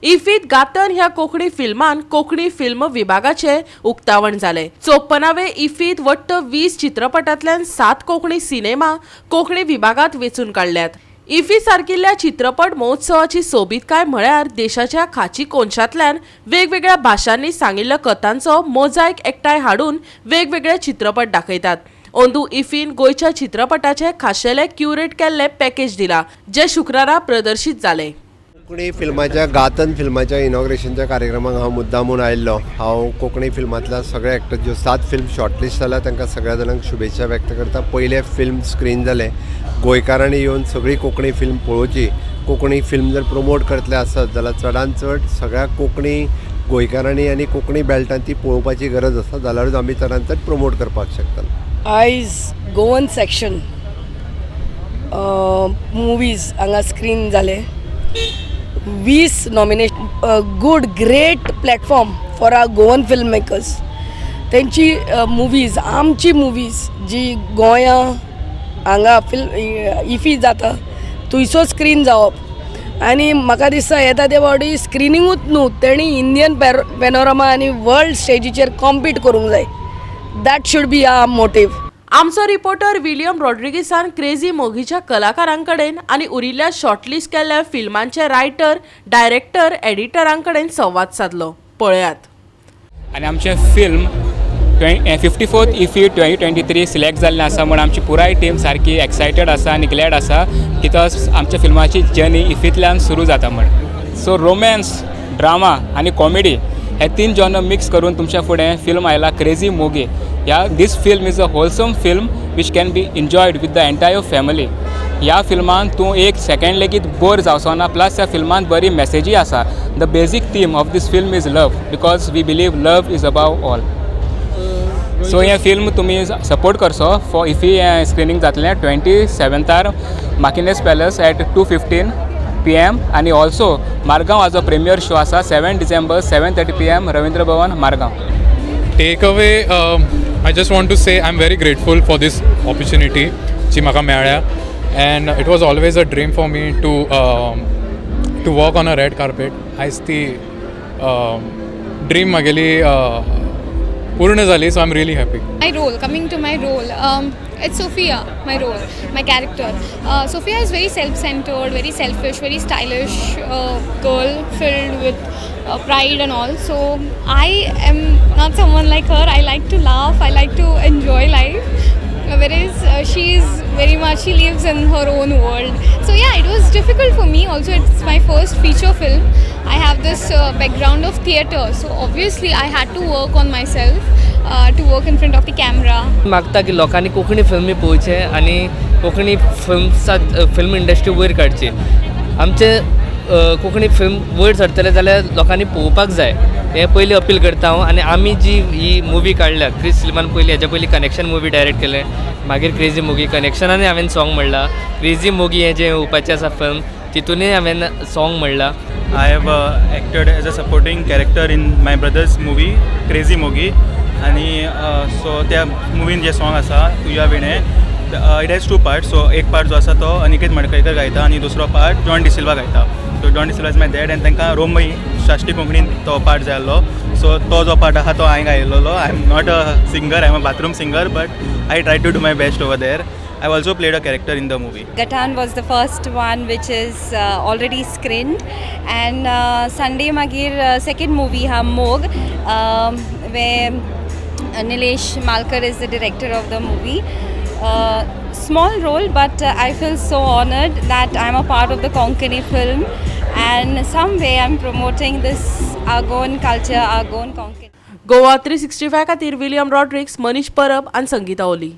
इफीत गातन ह्या कोंकणी फिल्मान कोंकणी फिल्म विभागाचे उक्तावण जाले। 54वे इफीत वट्ट 20 चित्रपटांतल्यान 7 कोंकणी सिनेमा कोंकणी विभागात वेचून काढल्यात। इफी सारकिल्ल्या चित्रपट महोत्सवाची सोबीतकाय म्हळ्यार देशाच्या खाची कोनशांतल्यान वेगवेगळ्या भाषांनी सांगिल्ल्या कथांचो मोजायक एकठांय हाडून वेगवेगळे चित्रपट दाखयतात। अंदू इफीन गोयच्या चित्रपटाचे खाशेले क्युरेट केल्ले पॅकेज दिला, जे शुक्रारा प्रदर्शित जाले। कोंकणी फिल्माच्या गातन फिल्माच्या इनॉग्रेशनच्या कार्यक्रमाक हांव मुद्दामून आयिल्लो। हांव कोंकणी फिल्मांतल्या सगळ्या एक्टर ज्यो 7 फिल्म शॉर्टलिस्ट जाल्या तांकां सगळ्या जाणांक शुभेच्छा व्यक्त करता। पयले फिल्म स्क्रीन जाले, गोंयकारांनी येवन सगळी कोंकणी फिल्म पळोवची। कोंकणी फिल्म जर प्रमोट करतले आसत जाल्यार चडांत चड सगळ्या कोंकणी गोंयकारांनी आनी कोंकणी बेल्टांत ती पळोवपाची गरज आसा, जाल्यारूच आमी चडांत चड प्रमोट करपाक शकता। आयज गोवन सेक्शन मुवीज हांगा स्क्रीन जाले। 20 nomination, good great platform for our Goan film makers. तेंची मुवीज, आमची मुवीज जी गोंया हांगा इफी जाता थंयसर स्क्रीन जावप। आनी म्हाका दिसता येता ते फावटी स्क्रिनींगूच न्हू, तेणी इंडियन पॅनोरमा आनी वर्ल्ड स्टेजीचेर कॉम्पीट करूंक जाय। That should be our motive. आमचो रिपोर्टर विलियम रॉड्रिगीसान क्रेझी मोगीच्या कलाकारांकडेन आणि उरिल्ल्या शॉर्टलिस्ट केल्ल्या फिल्मांचे रायटर, डायरेक्टर, एडिटरांकडेन संवाद साधलो। पळयात। आणि आमचे फिल्म 54th इफी 2023 सिलेक्ट जाल्लें आसा म्हण आमची पुराय टीम सारकी एक्सायटेड आसा आनी ग्लॅड आसा, कित्याक आमच्या फिल्माची जर्नी इफींतल्यान सुरू जाता म्हण। सो रोमॅन्स, ड्रामा आनी कॉमेडी हे 3 जॉनर मिक्स करून तुमच्या फुडें फिल्म आयला क्रेझी मोगी। This film is a wholesome film which can be enjoyed with the entire family. ह्या फिल्मान तूं एक सेकंड लेगीत बोर जावचो ना, प्लस ह्या फिल्मान बरी मेसेजी आसा। The basic theme of this film is love, because we believe love is above all. So हें फिल्म तुमी सपोर्ट करचो। फॉर इफी स्क्रिनींग जातलें 27 माकिनेस पॅलस एट 2:15 PM आनी ऑल्सो मारगांव हाजो प्रिमियर शो आसा 7 December 7:30 PM Ravindra Bhavan Margao. Takeaway, I just want to say I'm very grateful for this opportunity जी म्हाका मेळ्ळ्या, and it was always a dream for me to walk on a red carpet. आयज ती dream म्हागेली पूर्ण जाली, so I'm really happy. My role, coming to my role, it's Sophia, my role, my character. Sophia is very self-centered, very selfish, very stylish girl filled with pride and all. So I am not someone like her. I like to laugh, I like to enjoy life. Whereas she lives in her own world. So yeah, it was difficult for me. Also, it's my first feature film. I have this background of theatre, so obviously I had to work on myself, to work in front of the camera. मागता की लोकांनी कोंकणी फिल्मी पळोवचे आनी Konkani film industry वयर काडची। आमचे Konkani film वयर सरतले जाल्यार लोकांनी पळोवपाक जाय, हें पयलीं अपील करता हांव। आनी आमी जी ही मुवी काडल्या, क्रिस सिल्वान पयलीं हेच्या पयलीं कनेक्शन मुवी डायरेक्ट केलें, मागीर क्रेझी मोगी, कनेक्शनानूय हांवें सॉंग म्हणलां। क्रेझी मोगी हें जें येवपाचें आसा फिल्म, तितूनय हांवें सॉंग म्हणलां। I have acted as a supporting character in my brother's movie Crazy Mogi, आणि सो त्या मुवीन जे सॉंग आसा तुज्या विणे, इट हॅज 2 पार्ट्स। सो एक पार्ट जो आसा तो अनिकेत मडकयकर गायता आनी दुसरो पार्ट जॉन डिसिल्वा गायता। So John D'Silva is my dad, आनी तांकां रोमई शाश्टी कोंकणीन तो पार्ट जाय आसलो। सो तो जो पार्ट आसा तो हांवें गायिल्लो। I am not a singer, I am a bathroom singer, but I try to do my best over there. I've also played a character in the movie. Gathan was the first one which is already screened, and Sunday magir second movie ha Mog, where Nilesh Malkar is the director of the movie. Small role, but I feel so honored that I'm a part of the Konkani film, and some way I'm promoting this our Goan culture, our Goan Konkani. GOA365 खातीर William Rodrigues, Manish Parab आनी संगीता ओली।